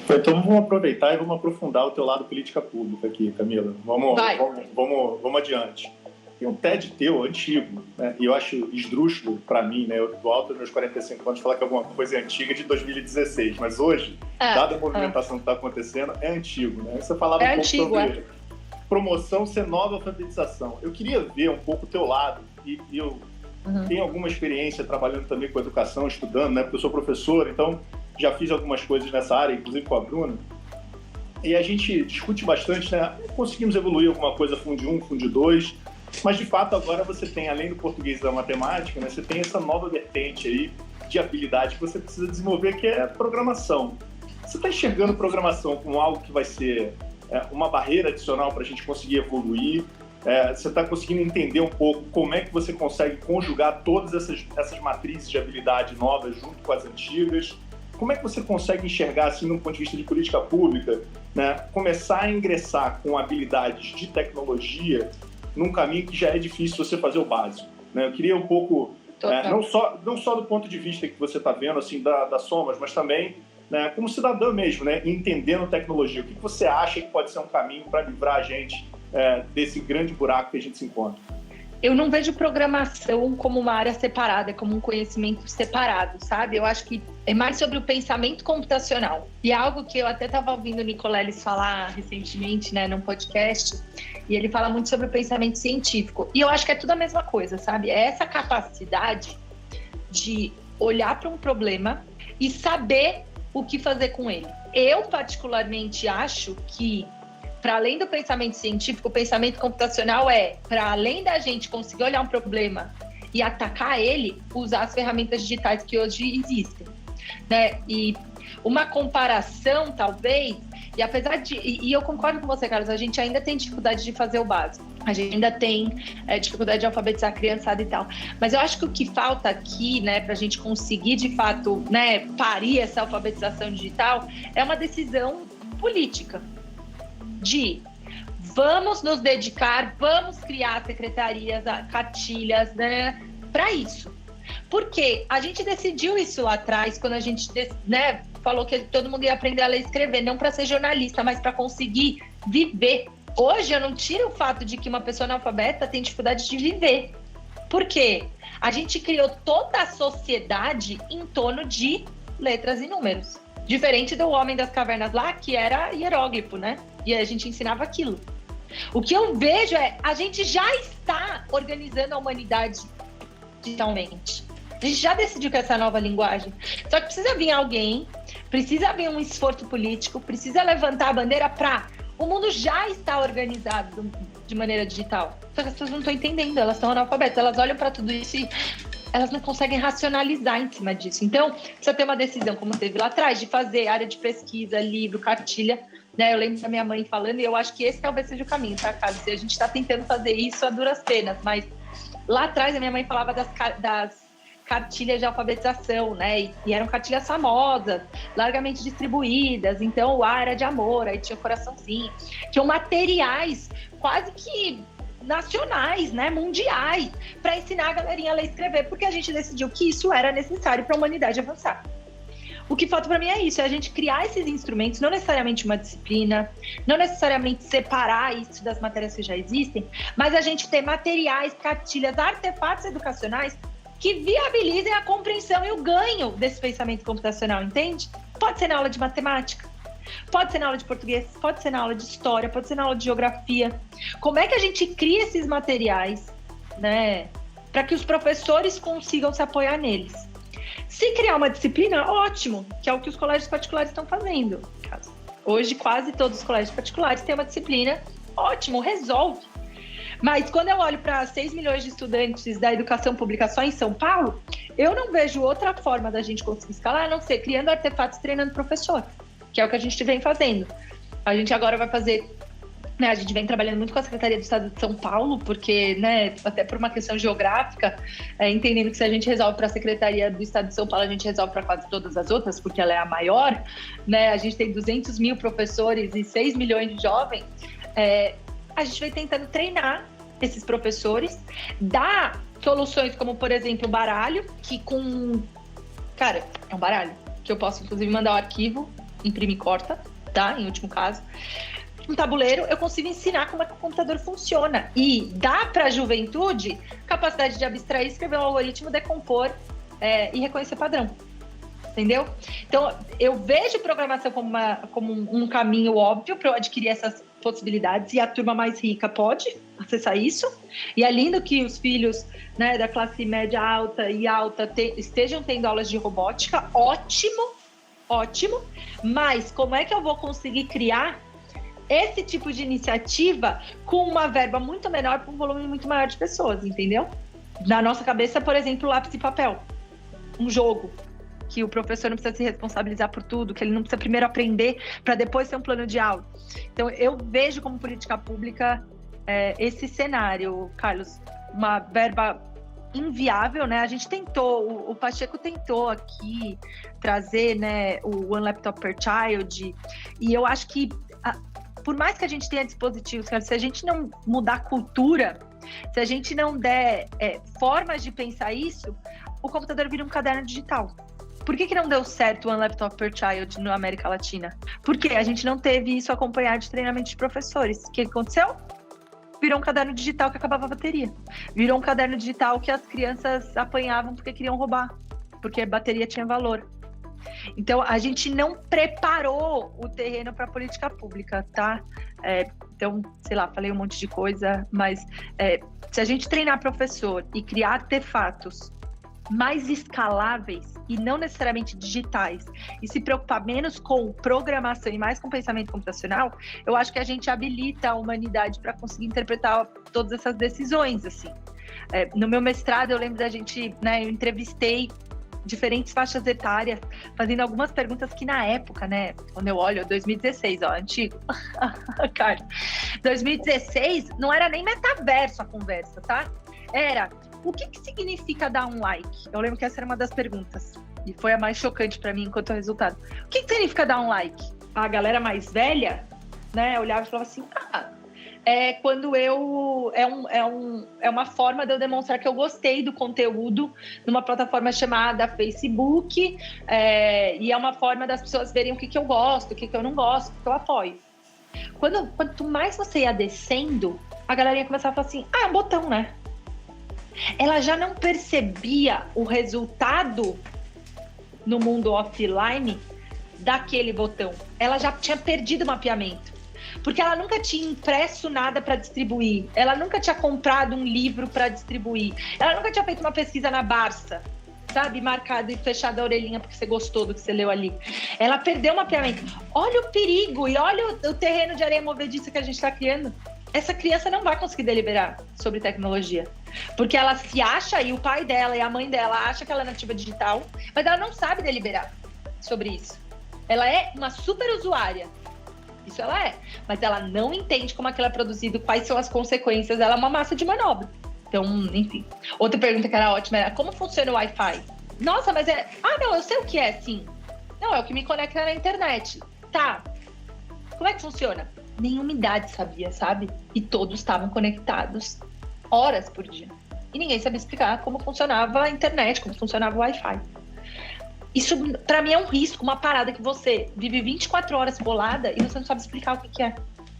Então vamos aproveitar e vamos aprofundar o teu lado política pública aqui, Camila. Vamos adiante. Tem um TED teu antigo, né? E eu acho esdrúxulo para mim, né? Eu do alto dos meus 45 anos falar que alguma coisa é antiga de 2016, mas hoje, dada a movimentação que está acontecendo, é antigo, né? Você falava um pouco sobre promoção ser nova alfabetização. Eu queria ver um pouco o teu lado, e eu tenho alguma experiência trabalhando também com educação, estudando, né? Porque eu sou professor, então já fiz algumas coisas nessa área, inclusive com a Bruna, e a gente discute bastante, né? Conseguimos evoluir alguma coisa Fundi 1, Fundi 2, mas de fato agora você tem, além do português e da matemática, né? Você tem essa nova vertente aí de habilidade que você precisa desenvolver, que é a programação. Você está enxergando programação como algo que vai ser uma barreira adicional para a gente conseguir evoluir? Você está conseguindo entender um pouco como é que você consegue conjugar todas essas matrizes de habilidade novas junto com as antigas? Como é que você consegue enxergar, assim, do ponto de vista de política pública, né, começar a ingressar com habilidades de tecnologia num caminho que já é difícil você fazer o básico, né? Eu queria um pouco, não só do ponto de vista que você está vendo, assim, das somas, mas também, né, como cidadão mesmo, né, entendendo tecnologia. O que você acha que pode ser um caminho para livrar a gente desse grande buraco que a gente se encontra? Eu não vejo programação como uma área separada, como um conhecimento separado, sabe? Eu acho que é mais sobre o pensamento computacional. E é algo que eu até estava ouvindo o Nicoleles falar recentemente, né, num podcast, e ele fala muito sobre o pensamento científico. E eu acho que é tudo a mesma coisa, sabe? É essa capacidade de olhar para um problema e saber o que fazer com ele. Eu, particularmente, acho que para além do pensamento científico, o pensamento computacional para além da gente conseguir olhar um problema e atacar ele, usar as ferramentas digitais que hoje existem, né? E uma comparação, talvez, e apesar de... E eu concordo com você, Carlos, a gente ainda tem dificuldade de fazer o básico. A gente ainda tem dificuldade de alfabetizar a criançada e tal. Mas eu acho que o que falta aqui, né, para a gente conseguir, de fato, né, parir essa alfabetização digital, é uma decisão política. Vamos nos dedicar, vamos criar secretarias, cartilhas, né, para isso. Porque a gente decidiu isso lá atrás, quando a gente, né, falou que todo mundo ia aprender a ler e escrever, não para ser jornalista, mas para conseguir viver. Hoje eu não tiro o fato de que uma pessoa analfabeta tem dificuldade de viver. Por quê? A gente criou toda a sociedade em torno de letras e números. Diferente do Homem das Cavernas lá, que era hieróglifo, né? E a gente ensinava aquilo. O que eu vejo a gente já está organizando a humanidade digitalmente. A gente já decidiu que essa é a nova linguagem. Só que precisa vir alguém, precisa vir um esforço político, precisa levantar a bandeira para... O mundo já está organizado de maneira digital. Só que as pessoas não estão entendendo, elas estão analfabetas. Elas olham para tudo isso e elas não conseguem racionalizar em cima disso. Então, precisa ter uma decisão, como teve lá atrás, de fazer área de pesquisa, livro, cartilha, né? Eu lembro da minha mãe falando, e eu acho que esse talvez seja o caminho, tá, Carlos? A gente está tentando fazer isso a duras penas, mas lá atrás a minha mãe falava das cartilhas de alfabetização, né? E eram cartilhas famosas, largamente distribuídas. Então, o A era de amor, aí tinha o coraçãozinho. Tinham materiais quase que nacionais, né, mundiais, para ensinar a galerinha a ler e escrever, porque a gente decidiu que isso era necessário para a humanidade avançar. O que falta para mim é isso, é a gente criar esses instrumentos, não necessariamente uma disciplina, não necessariamente separar isso das matérias que já existem, mas a gente ter materiais, cartilhas, artefatos educacionais que viabilizem a compreensão e o ganho desse pensamento computacional, entende? Pode ser na aula de matemática, pode ser na aula de português, pode ser na aula de história, pode ser na aula de geografia. Como é que a gente cria esses materiais, né, para que os professores consigam se apoiar neles? Se criar uma disciplina, ótimo, que é o que os colégios particulares estão fazendo. Hoje, quase todos os colégios particulares têm uma disciplina, ótimo, resolve. Mas quando eu olho para 6 milhões de estudantes da educação pública só em São Paulo, eu não vejo outra forma da gente conseguir escalar, a não ser criando artefatos e treinando professor, que é o que a gente vem fazendo. A gente agora vai fazer, né, a gente vem trabalhando muito com a Secretaria do Estado de São Paulo, porque, né, até por uma questão geográfica, entendendo que se a gente resolve para a Secretaria do Estado de São Paulo, a gente resolve para quase todas as outras, porque ela é a maior, né, a gente tem 200 mil professores e 6 milhões de jovens, a gente vem tentando treinar esses professores, dar soluções como, por exemplo, o baralho, que com... Cara, é um baralho, que eu posso, inclusive, mandar o arquivo imprime e corta, tá? Em último caso. Um tabuleiro, eu consigo ensinar como é que o computador funciona. E dá para a juventude capacidade de abstrair, escrever um algoritmo, decompor e reconhecer padrão. Entendeu? Então, eu vejo programação como um caminho óbvio para eu adquirir essas possibilidades, e a turma mais rica pode acessar isso. E é lindo que os filhos, né, da classe média alta e alta estejam tendo aulas de robótica. Ótimo, ótimo. Mas como é que eu vou conseguir criar esse tipo de iniciativa com uma verba muito menor para um volume muito maior de pessoas, entendeu? Na nossa cabeça, por exemplo, lápis e papel. Um jogo que o professor não precisa se responsabilizar por tudo, que ele não precisa primeiro aprender para depois ter um plano de aula. Então, eu vejo como política pública esse cenário, Carlos, uma verba inviável, né? A gente tentou, o Pacheco tentou aqui trazer, né, o One Laptop per Child, e eu acho que por mais que a gente tenha dispositivos, se a gente não mudar a cultura, se a gente não der formas de pensar isso, o computador vira um caderno digital. Por que não deu certo o One Laptop per Child na América Latina? Porque a gente não teve isso acompanhado de treinamento de professores. O que aconteceu? Virou um caderno digital que acabava a bateria. Virou um caderno digital que as crianças apanhavam porque queriam roubar, porque a bateria tinha valor. Então, a gente não preparou o terreno para a política pública, tá? Então, sei lá, falei um monte de coisa, mas se a gente treinar professor e criar artefatos mais escaláveis e não necessariamente digitais, e se preocupar menos com programação e mais com pensamento computacional, eu acho que a gente habilita a humanidade para conseguir interpretar todas essas decisões, assim. No meu mestrado, eu lembro da gente, né, eu entrevistei diferentes faixas etárias, fazendo algumas perguntas que na época, né, quando eu olho, 2016, ó, antigo, Carlos, 2016 não era nem metaverso a conversa, tá? Era, o que significa dar um like? Eu lembro que essa era uma das perguntas, e foi a mais chocante para mim enquanto resultado. O que significa dar um like? A galera mais velha, né, olhava e falava assim, quando é uma forma de eu demonstrar que eu gostei do conteúdo numa plataforma chamada Facebook, e é uma forma das pessoas verem o que eu gosto, o que eu não gosto, o que eu apoio. Quanto mais você ia descendo, a galera ia começar a falar assim, é um botão, né? Ela já não percebia o resultado no mundo offline daquele botão. Ela já tinha perdido o mapeamento. Porque ela nunca tinha impresso nada para distribuir. Ela nunca tinha comprado um livro para distribuir. Ela nunca tinha feito uma pesquisa na Barça, sabe? Marcado e fechado a orelhinha porque você gostou do que você leu ali. Ela perdeu o mapeamento. Olha o perigo e olha o terreno de areia movediça que a gente está criando. Essa criança não vai conseguir deliberar sobre tecnologia. Porque ela se acha, e o pai dela e a mãe dela acham que ela é nativa digital, mas ela não sabe deliberar sobre isso. Ela é uma super usuária. Isso ela é. Mas ela não entende como aquilo é produzido, quais são as consequências. Ela é uma massa de manobra. Então, enfim. Outra pergunta que era ótima era, como funciona o Wi-Fi? Nossa, mas não, eu sei o que é, sim. Não, é o que me conecta na internet. Tá. Como é que funciona? Nenhuma idade sabia, sabe? E todos estavam conectados horas por dia. E ninguém sabia explicar como funcionava a internet, como funcionava o Wi-Fi. Isso, pra mim, é um risco, uma parada que você vive 24 horas bolada e você não sabe explicar o que é.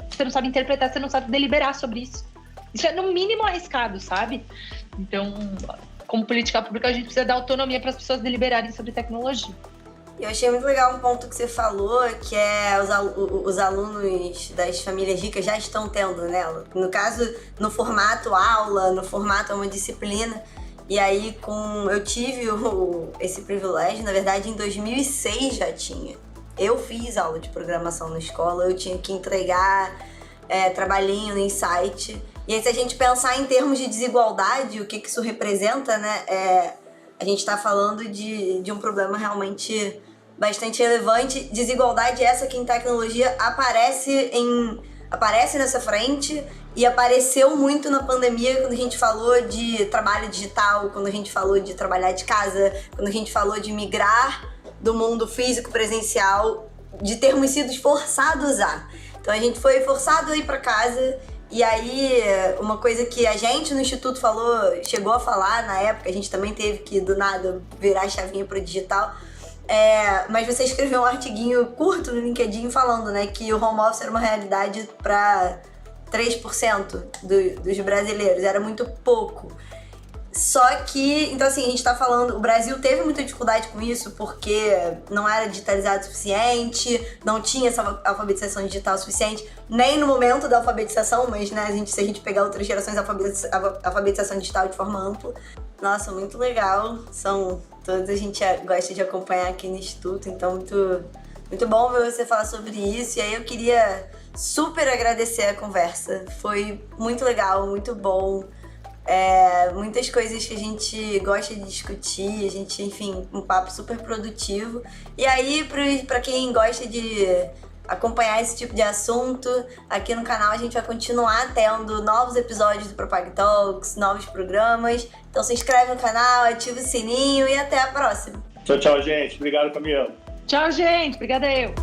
Você não sabe interpretar, você não sabe deliberar sobre isso. Isso é, no mínimo, arriscado, sabe? Então, como política pública, a gente precisa dar autonomia para as pessoas deliberarem sobre tecnologia. Eu achei muito legal um ponto que você falou, que é os alunos das famílias ricas já estão tendo, né? No caso, no formato aula, no formato uma disciplina. E aí, eu tive esse privilégio, na verdade, em 2006 já tinha. Eu fiz aula de programação na escola, eu tinha que entregar trabalhinho no Insight. E aí, se a gente pensar em termos de desigualdade, o que isso representa, né? A gente está falando de um problema realmente bastante relevante. Desigualdade essa que em tecnologia aparece nessa frente e apareceu muito na pandemia quando a gente falou de trabalho digital, quando a gente falou de trabalhar de casa, quando a gente falou de migrar do mundo físico presencial, de termos sido forçados a. Então a gente foi forçado a ir para casa. E aí, uma coisa que a gente no Instituto chegou a falar na época, a gente também teve que, do nada, virar a chavinha pro digital, Mas você escreveu um artiguinho curto no LinkedIn falando, né, que o home office era uma realidade para 3% dos brasileiros, era muito pouco. Só que, então assim, a gente tá falando, o Brasil teve muita dificuldade com isso porque não era digitalizado o suficiente, não tinha essa alfabetização digital suficiente, nem no momento da alfabetização, mas, né, se a gente pegar outras gerações, a alfabetização digital de forma ampla. Nossa, muito legal, todos a gente gosta de acompanhar aqui no Instituto, então muito bom ver você falar sobre isso. E aí eu queria super agradecer a conversa, foi muito legal, muito bom. Muitas coisas que a gente gosta de discutir, a gente, enfim, um papo super produtivo. E aí, para quem gosta de acompanhar esse tipo de assunto, aqui no canal a gente vai continuar tendo novos episódios do Propag Talks, novos programas. Então se inscreve no canal, ativa o sininho e até a próxima. Tchau, gente. Obrigado, Camila. Tchau, gente. Obrigada eu.